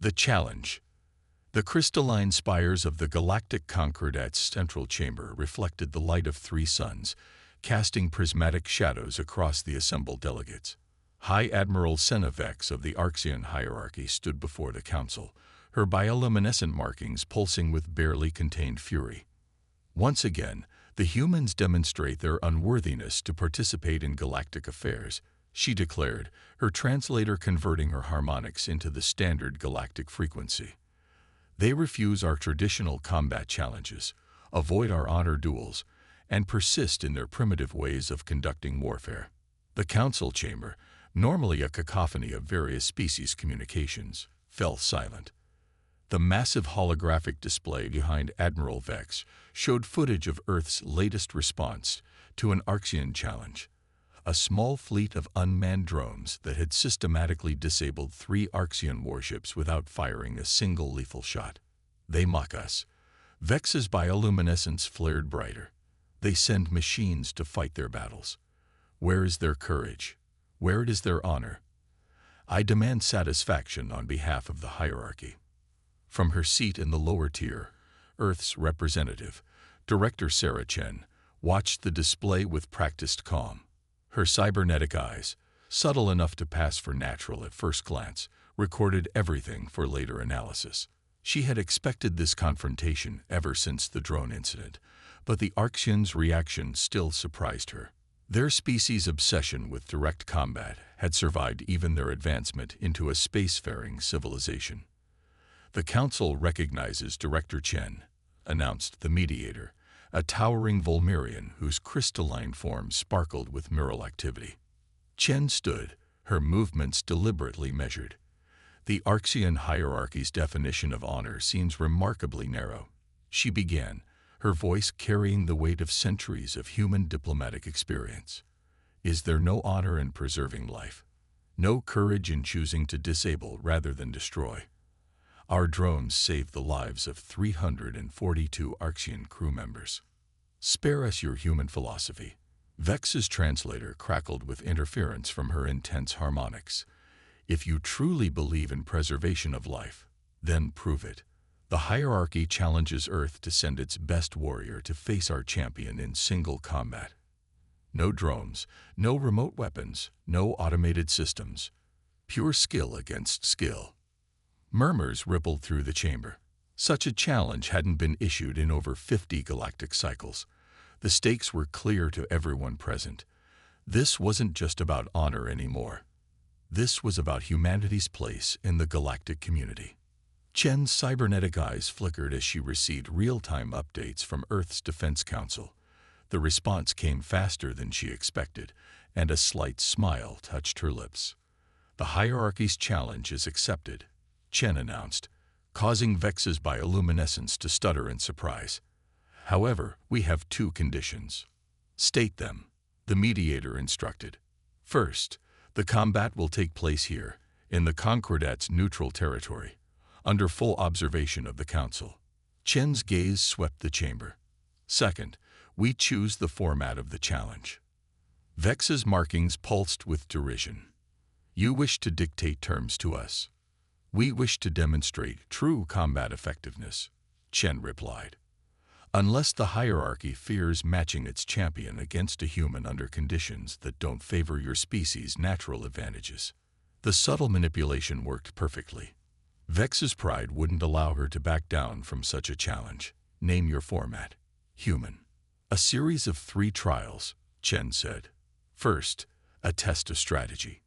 The challenge. The crystalline spires of the Galactic Concordat's central chamber reflected the light of 3 suns, casting prismatic shadows across the assembled delegates. High Admiral Senna Vex of the Archean hierarchy stood before the council, her bioluminescent markings pulsing with barely contained fury. Once again, the humans demonstrate their unworthiness to participate in galactic affairs, she declared, her translator converting her harmonics into the standard galactic frequency. They refuse our traditional combat challenges, avoid our honor duels, and persist in their primitive ways of conducting warfare. The council chamber, normally a cacophony of various species communications, fell silent. The massive holographic display behind Admiral Vex showed footage of Earth's latest response to an Archean challenge, a small fleet of unmanned drones that had systematically disabled 3 Archean warships without firing a single lethal shot. They mock us. Vex's bioluminescence flared brighter. They send machines to fight their battles. Where is their courage? Where is their honor? I demand satisfaction on behalf of the hierarchy. From her seat in the lower tier, Earth's representative, Director Sarah Chen, watched the display with practiced calm. Her cybernetic eyes, subtle enough to pass for natural at first glance, recorded everything for later analysis. She had expected this confrontation ever since the drone incident, but the Archeans' reaction still surprised her. Their species' obsession with direct combat had survived even their advancement into a spacefaring civilization. The Council recognizes Director Chen, announced the mediator, a towering Volmerian whose crystalline form sparkled with neural activity. Chen stood, her movements deliberately measured. The Archean hierarchy's definition of honor seems remarkably narrow. She began, her voice carrying the weight of centuries of human diplomatic experience. Is there no honor in preserving life? No courage in choosing to disable rather than destroy? Our drones saved the lives of 342 Archean crew members. Spare us your human philosophy. Vex's translator crackled with interference from her intense harmonics. If you truly believe in preservation of life, then prove it. The hierarchy challenges Earth to send its best warrior to face our champion in single combat. No drones, no remote weapons, no automated systems. Pure skill against skill. Murmurs rippled through the chamber. Such a challenge hadn't been issued in over 50 galactic cycles. The stakes were clear to everyone present. This wasn't just about honor anymore. This was about humanity's place in the galactic community. Chen's cybernetic eyes flickered as she received real-time updates from Earth's Defense Council. The response came faster than she expected, and a slight smile touched her lips. The hierarchy's challenge is accepted, Chen announced, causing Vex's bioluminescence to stutter in surprise. However, we have 2 conditions. State them, the mediator instructed. First, the combat will take place here, in the Concordat's neutral territory, under full observation of the Council. Chen's gaze swept the chamber. Second, we choose the format of the challenge. Vex's markings pulsed with derision. You wish to dictate terms to us. We wish to demonstrate true combat effectiveness, Chen replied. Unless the hierarchy fears matching its champion against a human under conditions that don't favor your species' natural advantages. The subtle manipulation worked perfectly. Vex's pride wouldn't allow her to back down from such a challenge. Name your format. Human. A series of 3 trials, Chen said. First, a test of strategy.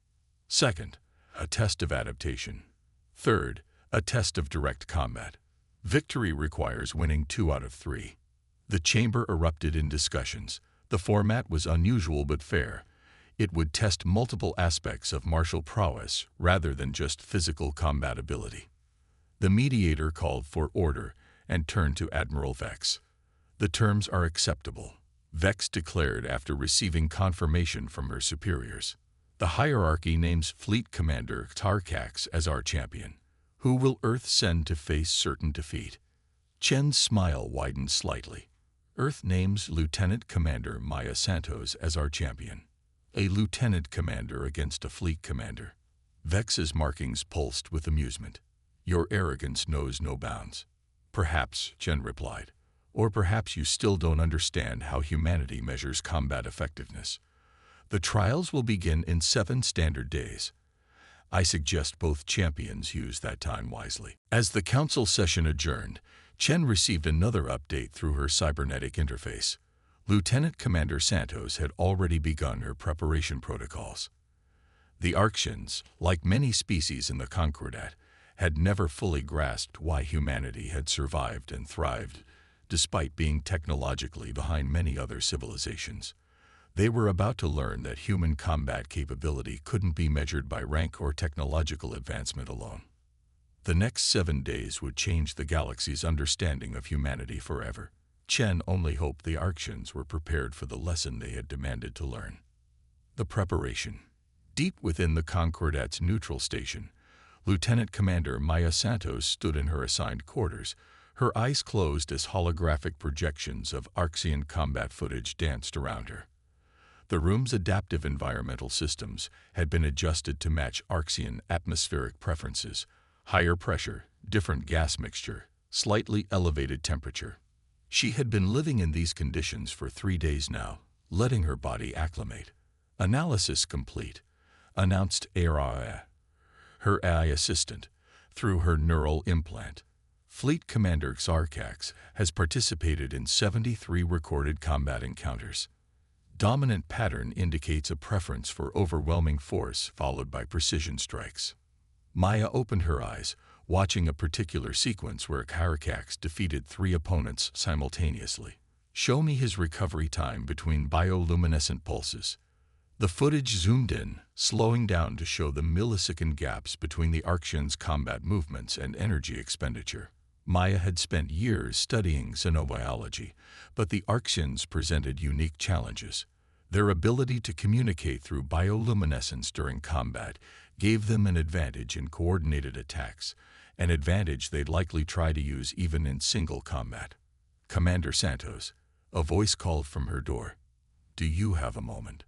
Second, a test of adaptation. Third, a test of direct combat. Victory requires winning 2 out of 3. The chamber erupted in discussions. The format was unusual but fair. It would test multiple aspects of martial prowess rather than just physical combatability. The mediator called for order and turned to Admiral Vex. The terms are acceptable, Vex declared after receiving confirmation from her superiors. The hierarchy names Fleet Commander Tarkax as our champion. Who will Earth send to face certain defeat? Chen's smile widened slightly. Earth names Lieutenant Commander Maya Santos as our champion. A lieutenant commander against a fleet commander. Vex's markings pulsed with amusement. Your arrogance knows no bounds. Perhaps, Chen replied. Or perhaps you still don't understand how humanity measures combat effectiveness. The trials will begin in 7 standard days. I suggest both champions use that time wisely. As the council session adjourned, Chen received another update through her cybernetic interface. Lieutenant Commander Santos had already begun her preparation protocols. The Arctians, like many species in the Concordat, had never fully grasped why humanity had survived and thrived, despite being technologically behind many other civilizations. They were about to learn that human combat capability couldn't be measured by rank or technological advancement alone. The next 7 days would change the galaxy's understanding of humanity forever. Chen only hoped the Arctians were prepared for the lesson they had demanded to learn. The preparation. Deep within the Concordat's neutral station, Lieutenant Commander Maya Santos stood in her assigned quarters, her eyes closed as holographic projections of Arctian combat footage danced around her. The room's adaptive environmental systems had been adjusted to match Arctian atmospheric preferences: higher pressure, different gas mixture, slightly elevated temperature. She had been living in these conditions for 3 days now, letting her body acclimate. Analysis complete, announced HFY, her AI assistant, through her neural implant. Fleet Commander Xarkax has participated in 73 recorded combat encounters. Dominant pattern indicates a preference for overwhelming force followed by precision strikes. Maya opened her eyes, watching a particular sequence where Xarkax defeated 3 opponents simultaneously. Show me his recovery time between bioluminescent pulses. The footage zoomed in, slowing down to show the millisecond gaps between the Arctians' combat movements and energy expenditure. Maya had spent years studying xenobiology, but the Arctians presented unique challenges. Their ability to communicate through bioluminescence during combat gave them an advantage in coordinated attacks, an advantage they'd likely try to use even in single combat. Commander Santos, a voice called from her door. Do you have a moment?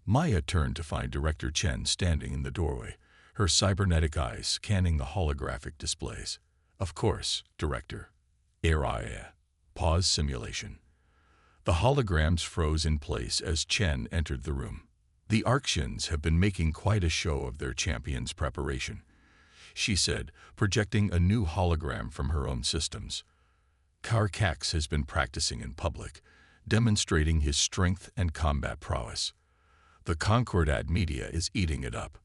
Maya turned to find Director Chen standing in the doorway, her cybernetic eyes scanning the holographic displays. Of course, Director. HFY. Pause simulation. The holograms froze in place as Chen entered the room. The Arctians have been making quite a show of their champion's preparation, she said, projecting a new hologram from her own systems. Xarkax has been practicing in public, demonstrating his strength and combat prowess. The Concordat media is eating it up.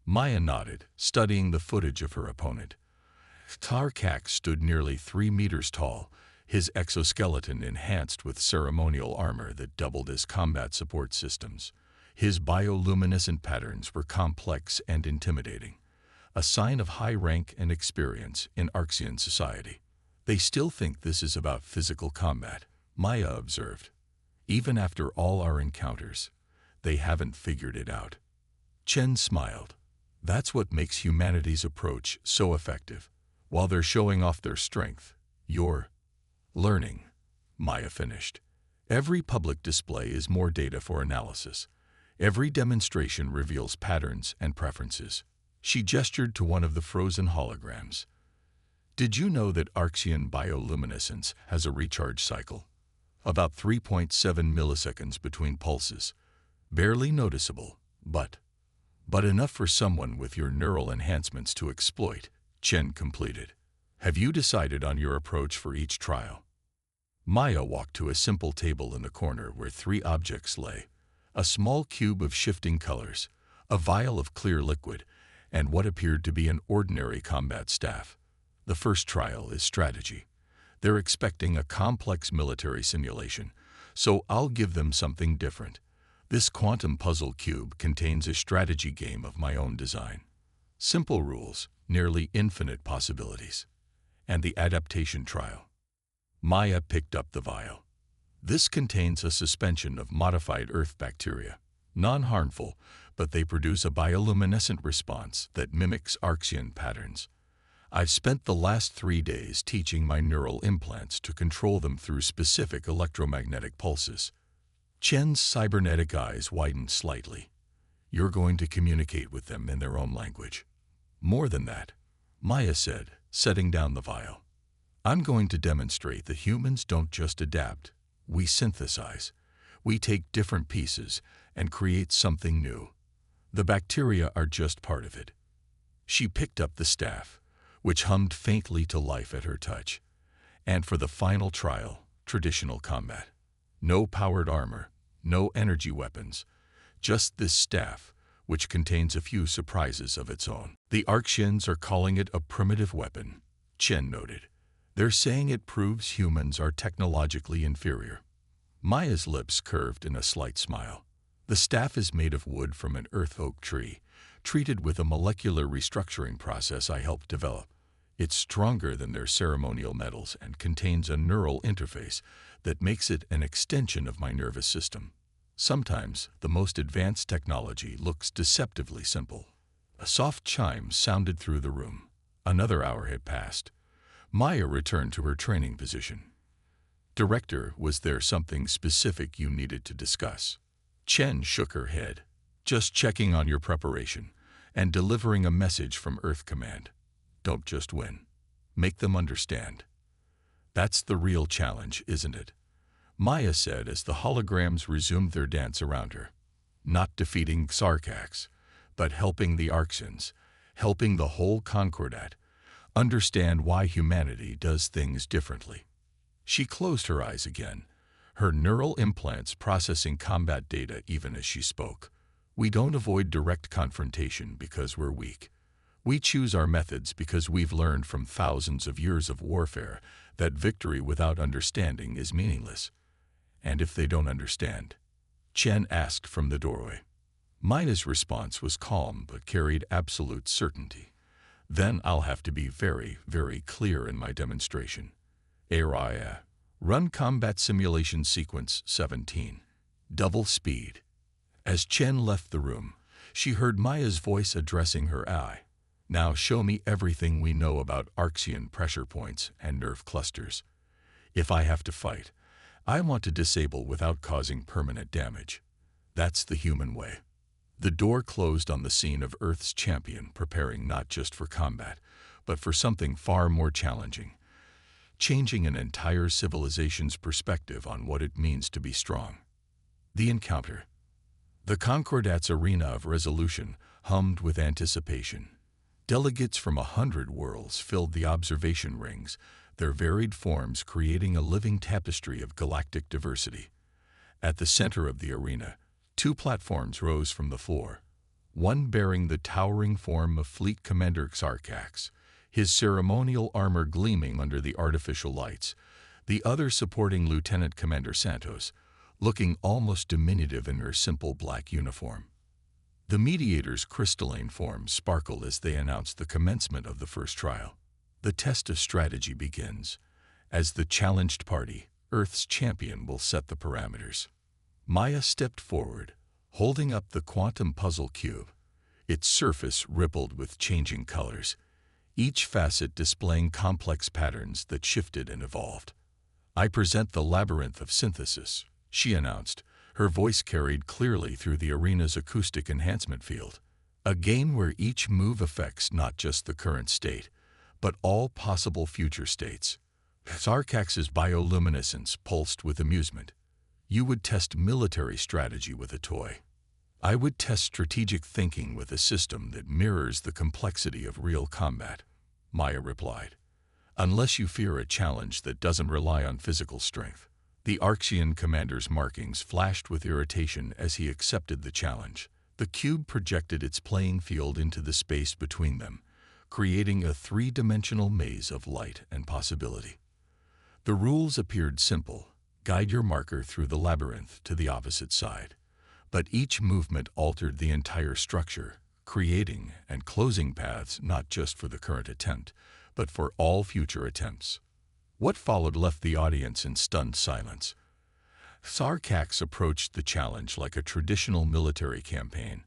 Maya nodded, studying the footage of her opponent. Xarkax stood nearly 3 meters tall, his exoskeleton enhanced with ceremonial armor that doubled as combat support systems. His bioluminescent patterns were complex and intimidating, a sign of high rank and experience in Arctian society. They still think this is about physical combat, Maya observed. Even after all our encounters, they haven't figured it out. Chen smiled. That's what makes humanity's approach so effective. While they're showing off their strength, you're learning, Maya finished. Every public display is more data for analysis. Every demonstration reveals patterns and preferences. She gestured to one of the frozen holograms. Did you know that Arctian bioluminescence has a recharge cycle? About 3.7 milliseconds between pulses. Barely noticeable, but enough for someone with your neural enhancements to exploit, Chen completed. Have you decided on your approach for each trial? Maya walked to a simple table in the corner where 3 objects lay. A small cube of shifting colors, a vial of clear liquid, and what appeared to be an ordinary combat staff. The first trial is strategy. They're expecting a complex military simulation, so I'll give them something different. This quantum puzzle cube contains a strategy game of my own design. Simple rules, nearly infinite possibilities. And the adaptation trial. Maya picked up the vial. This contains a suspension of modified Earth bacteria. Non-harmful, but they produce a bioluminescent response that mimics Arctian patterns. I've spent the last 3 days teaching my neural implants to control them through specific electromagnetic pulses. Chen's cybernetic eyes widened slightly. You're going to communicate with them in their own language. More than that, Maya said, setting down the vial. I'm going to demonstrate that humans don't just adapt, we synthesize. We take different pieces and create something new. The bacteria are just part of it. She picked up the staff, which hummed faintly to life at her touch. And for the final trial, traditional combat. No powered armor, no energy weapons, just this staff, which contains a few surprises of its own. The Arctians are calling it a primitive weapon, Chen noted. They're saying it proves humans are technologically inferior. Maya's lips curved in a slight smile. The staff is made of wood from an earth oak tree, treated with a molecular restructuring process I helped develop. It's stronger than their ceremonial metals and contains a neural interface that makes it an extension of my nervous system. Sometimes, the most advanced technology looks deceptively simple. A soft chime sounded through the room. Another hour had passed. Maya returned to her training position. Director, was there something specific you needed to discuss? Chen shook her head. Just checking on your preparation and delivering a message from Earth Command. Don't just win. Make them understand. That's the real challenge, isn't it? Maya said as the holograms resumed their dance around her. Not defeating Sarkax, but helping the Arctians, helping the whole Concordat, understand why humanity does things differently. She closed her eyes again, her neural implants processing combat data even as she spoke. We don't avoid direct confrontation because we're weak. We choose our methods because we've learned from thousands of years of warfare that victory without understanding is meaningless. And if they don't understand? Chen asked from the doorway. Maya's response was calm but carried absolute certainty. Then I'll have to be very, very clear in my demonstration. Araya. Run Combat Simulation Sequence 17. Double speed. As Chen left the room, she heard Maya's voice addressing her eye. Now show me everything we know about Arctian pressure points and nerve clusters. If I have to fight, I want to disable without causing permanent damage. That's the human way. The door closed on the scene of Earth's champion preparing not just for combat, but for something far more challenging. Changing an entire civilization's perspective on what it means to be strong. The encounter. The Concordat's arena of resolution hummed with anticipation. Delegates from 100 worlds filled the observation rings, their varied forms creating a living tapestry of galactic diversity. At the center of the arena, 2 platforms rose from the floor, one bearing the towering form of Fleet Commander Sarkax, his ceremonial armor gleaming under the artificial lights, the other supporting Lieutenant Commander Santos, looking almost diminutive in her simple black uniform. The Mediator's crystalline form sparkled as they announced the commencement of the first trial. The test of strategy begins. As the challenged party, Earth's champion will set the parameters. Maya stepped forward, holding up the quantum puzzle cube. Its surface rippled with changing colors, each facet displaying complex patterns that shifted and evolved. I present the labyrinth of synthesis, she announced, her voice carried clearly through the arena's acoustic enhancement field. A game where each move affects not just the current state, but all possible future states. Sarkax's bioluminescence pulsed with amusement. You would test military strategy with a toy. I would test strategic thinking with a system that mirrors the complexity of real combat, Maya replied. Unless you fear a challenge that doesn't rely on physical strength. The Arctian commander's markings flashed with irritation as he accepted the challenge. The cube projected its playing field into the space between them, creating a 3-dimensional maze of light and possibility. The rules appeared simple. Guide your marker through the labyrinth to the opposite side. But each movement altered the entire structure, creating and closing paths not just for the current attempt, but for all future attempts. What followed left the audience in stunned silence. Sarkax approached the challenge like a traditional military campaign,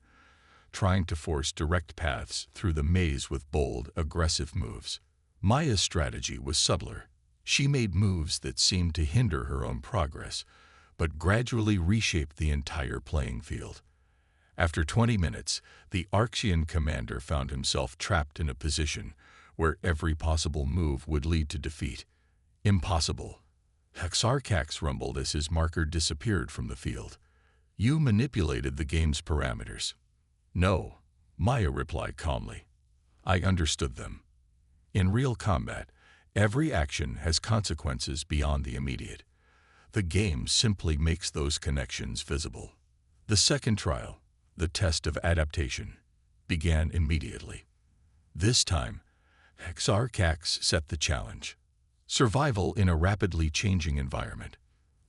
trying to force direct paths through the maze with bold, aggressive moves. Maya's strategy was subtler. She made moves that seemed to hinder her own progress, but gradually reshaped the entire playing field. After 20 minutes, the Arctian commander found himself trapped in a position where every possible move would lead to defeat. Impossible. Sarkax rumbled as his marker disappeared from the field. You manipulated the game's parameters. No, Maya replied calmly. I understood them. In real combat, every action has consequences beyond the immediate. The game simply makes those connections visible. The second trial, the test of adaptation, began immediately. This time, Sarkax set the challenge. Survival in a rapidly changing environment.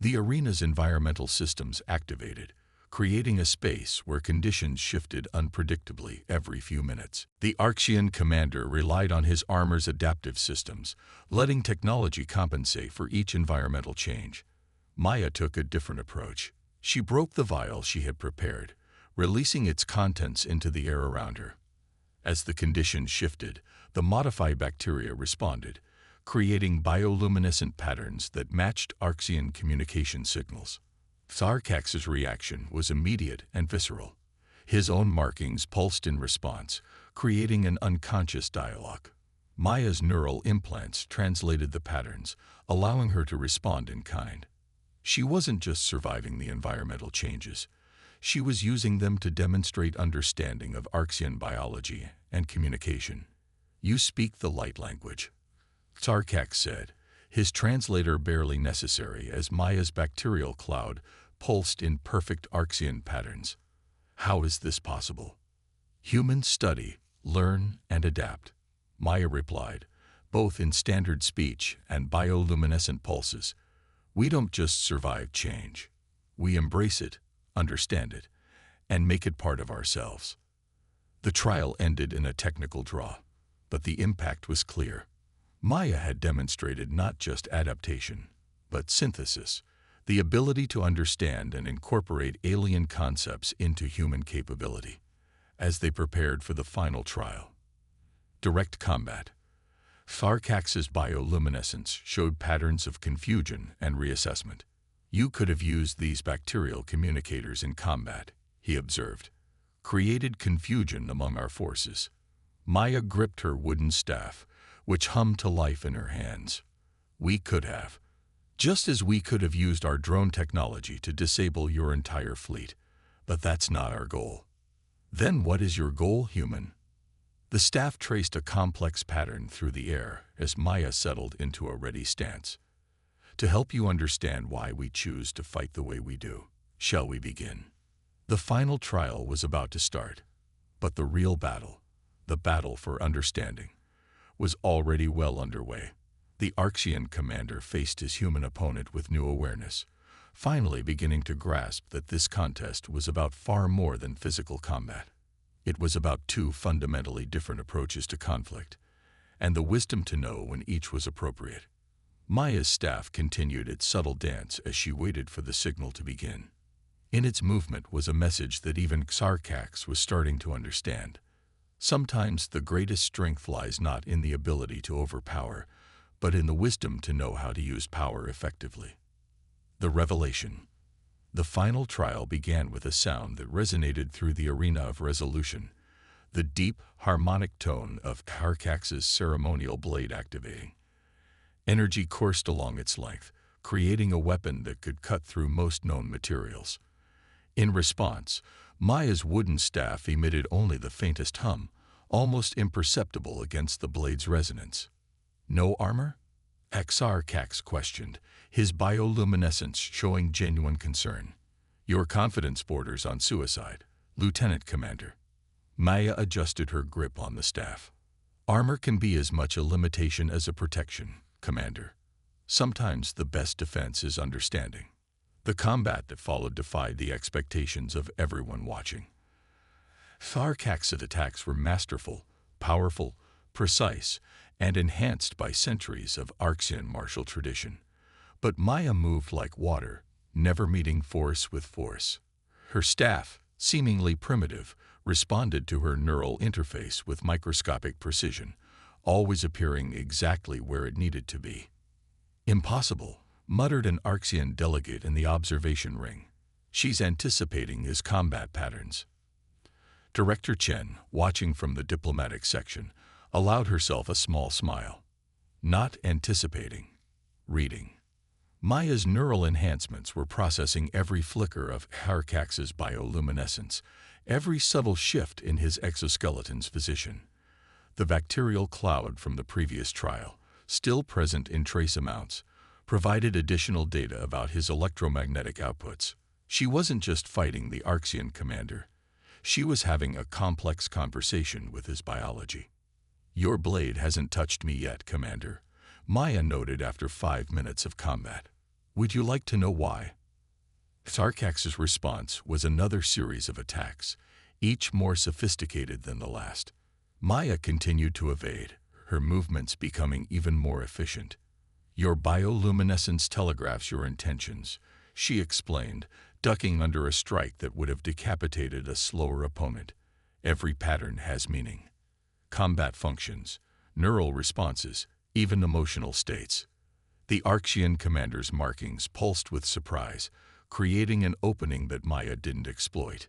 The arena's environmental systems activated, creating a space where conditions shifted unpredictably every few minutes. The Arxian commander relied on his armor's adaptive systems, letting technology compensate for each environmental change. Maya took a different approach. She broke the vial she had prepared, releasing its contents into the air around her. As the conditions shifted, the modified bacteria responded, creating bioluminescent patterns that matched Arxian communication signals. Sarkax's reaction was immediate and visceral. His own markings pulsed in response, creating an unconscious dialogue. Maya's neural implants translated the patterns, allowing her to respond in kind. She wasn't just surviving the environmental changes. She was using them to demonstrate understanding of Arxian biology and communication. You speak the light language, Sarkax said, his translator barely necessary as Maya's bacterial cloud pulsed in perfect Arxian patterns. How is this possible? Humans study, learn, and adapt, Maya replied, both in standard speech and bioluminescent pulses. We don't just survive change. We embrace it, understand it, and make it part of ourselves. The trial ended in a technical draw, but the impact was clear. Maya had demonstrated not just adaptation, but synthesis, the ability to understand and incorporate alien concepts into human capability. As they prepared for the final trial, direct combat, Sarkax's bioluminescence showed patterns of confusion and reassessment. You could have used these bacterial communicators in combat, he observed. Created confusion among our forces. Maya gripped her wooden staff, which hummed to life in her hands. We could have. Just as we could have used our drone technology to disable your entire fleet. But that's not our goal. Then what is your goal, human? The staff traced a complex pattern through the air as Maya settled into a ready stance. To help you understand why we choose to fight the way we do, shall we begin? The final trial was about to start, but the real battle, the battle for understanding, was already well underway. The Arxian commander faced his human opponent with new awareness, finally beginning to grasp that this contest was about far more than physical combat. It was about two fundamentally different approaches to conflict, and the wisdom to know when each was appropriate. Maya's staff continued its subtle dance as she waited for the signal to begin. In its movement was a message that even Sarkax was starting to understand. Sometimes the greatest strength lies not in the ability to overpower, but in the wisdom to know how to use power effectively. The revelation. The final trial began with a sound that resonated through the arena of resolution, the deep, harmonic tone of Sarkax's ceremonial blade activating. Energy coursed along its length, creating a weapon that could cut through most known materials. In response, Maya's wooden staff emitted only the faintest hum, almost imperceptible against the blade's resonance. No armor? Sarkax questioned, his bioluminescence showing genuine concern. Your confidence borders on suicide, Lieutenant Commander. Maya adjusted her grip on the staff. Armor can be as much a limitation as a protection, Commander. Sometimes the best defense is understanding. The combat that followed defied the expectations of everyone watching. Sarkax's attacks were masterful, powerful, precise, and enhanced by centuries of Arxian martial tradition. But Maya moved like water, never meeting force with force. Her staff, seemingly primitive, responded to her neural interface with microscopic precision, always appearing exactly where it needed to be. Impossible, muttered an Arxian delegate in the observation ring. She's anticipating his combat patterns. Director Chen, watching from the diplomatic section, allowed herself a small smile. Not anticipating. Reading. Maya's neural enhancements were processing every flicker of Harkax's bioluminescence, every subtle shift in his exoskeleton's position. The bacterial cloud from the previous trial, still present in trace amounts, provided additional data about his electromagnetic outputs. She wasn't just fighting the Arxian commander. She was having a complex conversation with his biology. "Your blade hasn't touched me yet, Commander," Maya noted after 5 minutes of combat. "Would you like to know why?" Sarkax's response was another series of attacks, each more sophisticated than the last. Maya continued to evade, her movements becoming even more efficient. "Your bioluminescence telegraphs your intentions," she explained, ducking under a strike that would have decapitated a slower opponent. "Every pattern has meaning. Combat functions, neural responses, even emotional states." The Arxian commander's markings pulsed with surprise, creating an opening that Maya didn't exploit.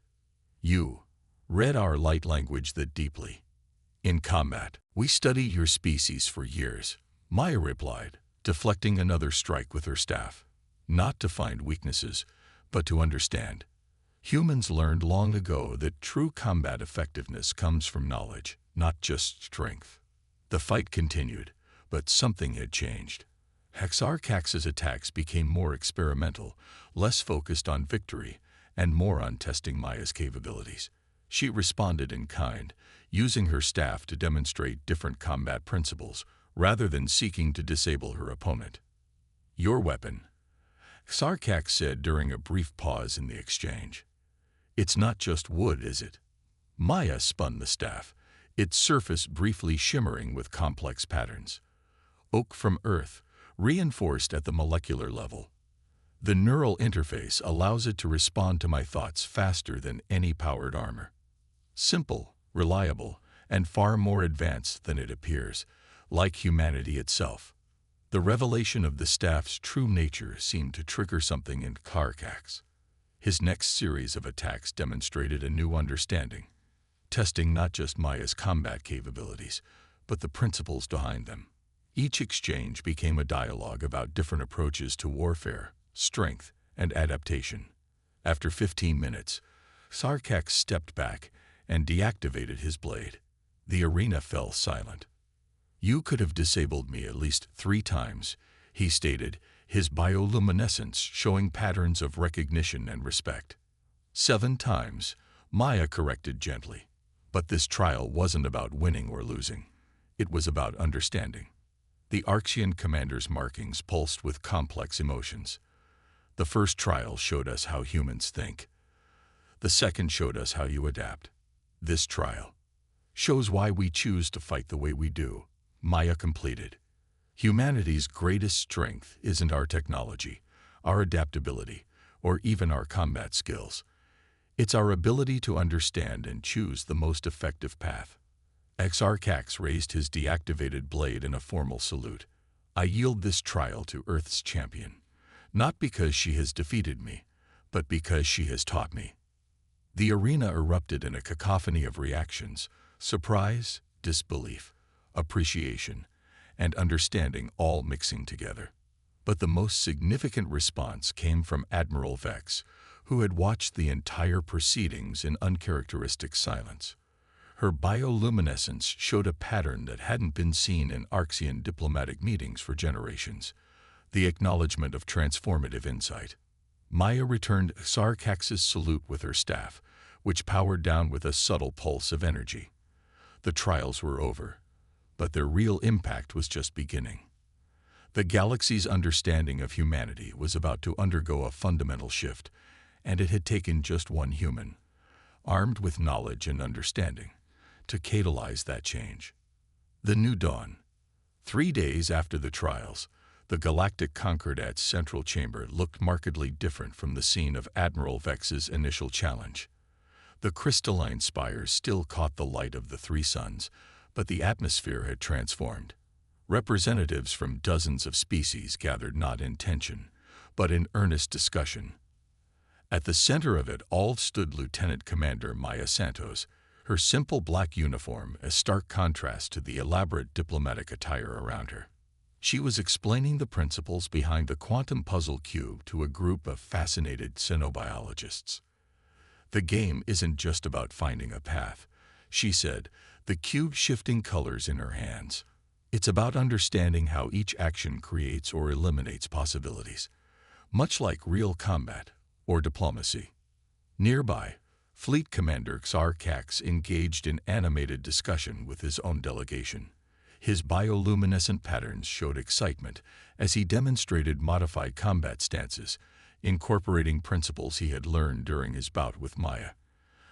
"You read our light language that deeply. In combat, we study your species for years," Maya replied, deflecting another strike with her staff. "Not to find weaknesses, but to understand. Humans learned long ago that true combat effectiveness comes from knowledge, not just strength." The fight continued, but something had changed. Sarkax's attacks became more experimental, less focused on victory, and more on testing Maya's capabilities. She responded in kind, using her staff to demonstrate different combat principles, rather than seeking to disable her opponent. "Your weapon," Sarkax said during a brief pause in the exchange. "It's not just wood, is it?" Maya spun the staff, its surface briefly shimmering with complex patterns. "Oak from Earth, reinforced at the molecular level. The neural interface allows it to respond to my thoughts faster than any powered armor. Simple, reliable, and far more advanced than it appears, like humanity itself." The revelation of the staff's true nature seemed to trigger something in Sarkax. His next series of attacks demonstrated a new understanding, testing not just Maya's combat capabilities, but the principles behind them. Each exchange became a dialogue about different approaches to warfare, strength, and adaptation. After 15 minutes, Sarkax stepped back and deactivated his blade. The arena fell silent. "You could have disabled me at least 3 times, he stated, his bioluminescence showing patterns of recognition and respect. 7 times, Maya corrected gently. But this trial wasn't about winning or losing. It was about understanding. The Arxian commander's markings pulsed with complex emotions. The first trial showed us how humans think. The second showed us how you adapt. This trial shows why we choose to fight the way we do," Maya completed. "Humanity's greatest strength isn't our technology, our adaptability, or even our combat skills. It's our ability to understand and choose the most effective path." Sarkax raised his deactivated blade in a formal salute. "I yield this trial to Earth's champion, not because she has defeated me, but because she has taught me." The arena erupted in a cacophony of reactions: surprise, disbelief, appreciation, and understanding all mixing together. But the most significant response came from Admiral Vex, who had watched the entire proceedings in uncharacteristic silence. Her bioluminescence showed a pattern that hadn't been seen in Arxian diplomatic meetings for generations: the acknowledgement of transformative insight. Maya returned Sarkax's salute with her staff, which powered down with a subtle pulse of energy. The trials were over, but their real impact was just beginning. The galaxy's understanding of humanity was about to undergo a fundamental shift, and it had taken just one human, armed with knowledge and understanding, to catalyze that change. The New Dawn. 3 days after the trials, the Galactic Concordat's central chamber looked markedly different from the scene of Admiral Vex's initial challenge. The crystalline spires still caught the light of the 3 suns, but the atmosphere had transformed. Representatives from dozens of species gathered not in tension, but in earnest discussion. At the center of it all stood Lieutenant Commander Maya Santos, her simple black uniform a stark contrast to the elaborate diplomatic attire around her. She was explaining the principles behind the quantum puzzle cube to a group of fascinated xenobiologists. "The game isn't just about finding a path," she said, the cube shifting colors in her hands. "It's about understanding how each action creates or eliminates possibilities, much like real combat or diplomacy." Nearby, Fleet Commander Xarkax engaged in animated discussion with his own delegation. His bioluminescent patterns showed excitement as he demonstrated modified combat stances, incorporating principles he had learned during his bout with Maya.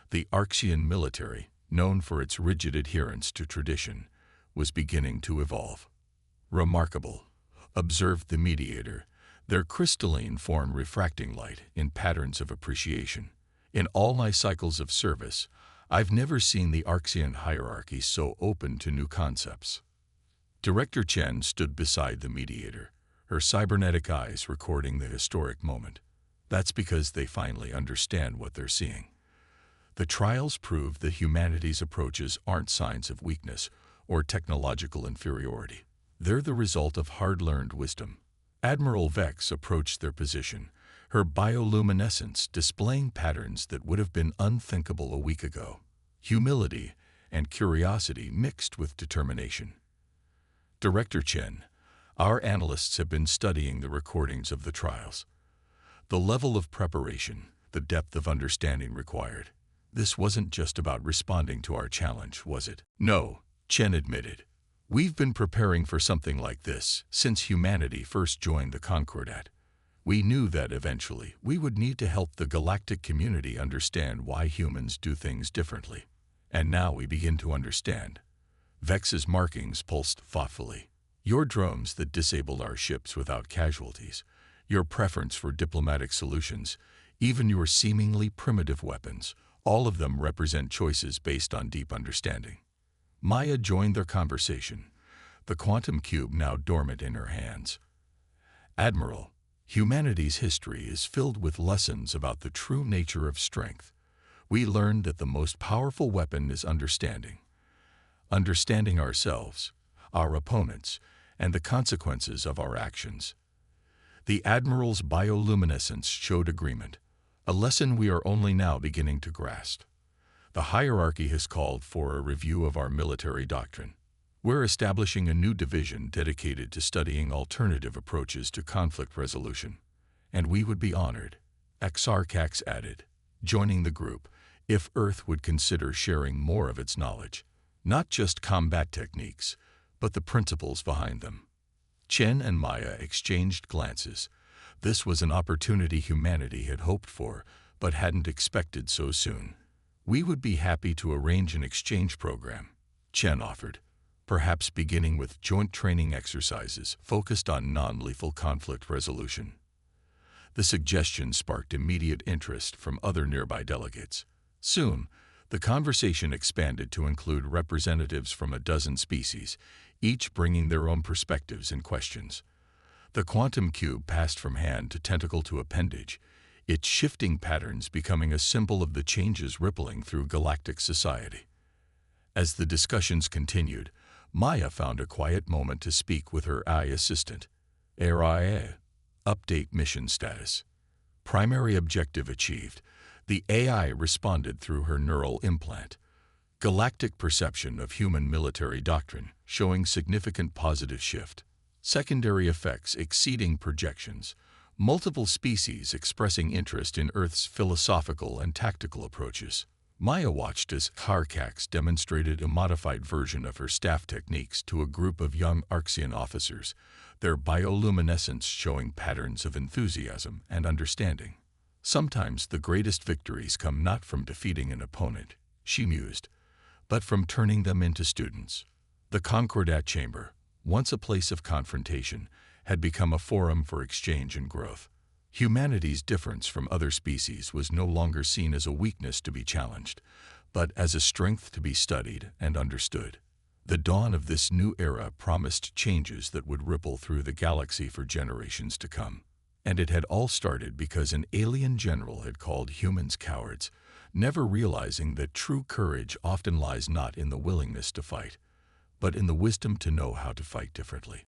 The Arxian military, known for its rigid adherence to tradition, was beginning to evolve. "Remarkable," observed the mediator, their crystalline form refracting light in patterns of appreciation. "In all my cycles of service, I've never seen the Arxian hierarchy so open to new concepts." Director Chen stood beside the mediator, her cybernetic eyes recording the historic moment. "That's because they finally understand what they're seeing. The trials prove that humanity's approaches aren't signs of weakness or technological inferiority. They're the result of hard-learned wisdom." Admiral Vex approached their position, her bioluminescence displaying patterns that would have been unthinkable a week ago. Humility and curiosity mixed with determination. "Director Chen, our analysts have been studying the recordings of the trials. The level of preparation, the depth of understanding required. This wasn't just about responding to our challenge, was it?" "No," Chen admitted. "We've been preparing for something like this since humanity first joined the Concordat. We knew that eventually we would need to help the galactic community understand why humans do things differently. And now we begin to understand." Vex's markings pulsed thoughtfully. "Your drones that disabled our ships without casualties, your preference for diplomatic solutions, even your seemingly primitive weapons, all of them represent choices based on deep understanding." Maya joined their conversation, the quantum cube now dormant in her hands. "Admiral, humanity's history is filled with lessons about the true nature of strength. We learned that the most powerful weapon is understanding. Understanding ourselves, our opponents, and the consequences of our actions." The Admiral's bioluminescence showed agreement, a lesson we are only now beginning to grasp. "The hierarchy has called for a review of our military doctrine. We're establishing a new division dedicated to studying alternative approaches to conflict resolution. And we would be honored," Xarkax added, joining the group, "if Earth would consider sharing more of its knowledge. Not just combat techniques, but the principles behind them." Chen and Maya exchanged glances. This was an opportunity humanity had hoped for, but hadn't expected so soon. "We would be happy to arrange an exchange program," Chen offered, "perhaps beginning with joint training exercises focused on non-lethal conflict resolution." The suggestion sparked immediate interest from other nearby delegates. Soon, the conversation expanded to include representatives from a dozen species, each bringing their own perspectives and questions. The quantum cube passed from hand to tentacle to appendage, its shifting patterns becoming a symbol of the changes rippling through galactic society. As the discussions continued, Maya found a quiet moment to speak with her AI assistant. "AI, update mission status." Primary objective achieved. The AI responded through her neural implant. Galactic perception of human military doctrine showing significant positive shift. Secondary effects exceeding projections. Multiple species expressing interest in Earth's philosophical and tactical approaches. Maya watched as Xarkax demonstrated a modified version of her staff techniques to a group of young Arxian officers, their bioluminescence showing patterns of enthusiasm and understanding. "Sometimes the greatest victories come not from defeating an opponent," she mused, "but from turning them into students." The Concordat Chamber, once a place of confrontation, had become a forum for exchange and growth. Humanity's difference from other species was no longer seen as a weakness to be challenged, but as a strength to be studied and understood. The dawn of this new era promised changes that would ripple through the galaxy for generations to come. And it had all started because an alien general had called humans cowards, never realizing that true courage often lies not in the willingness to fight, but in the wisdom to know how to fight differently.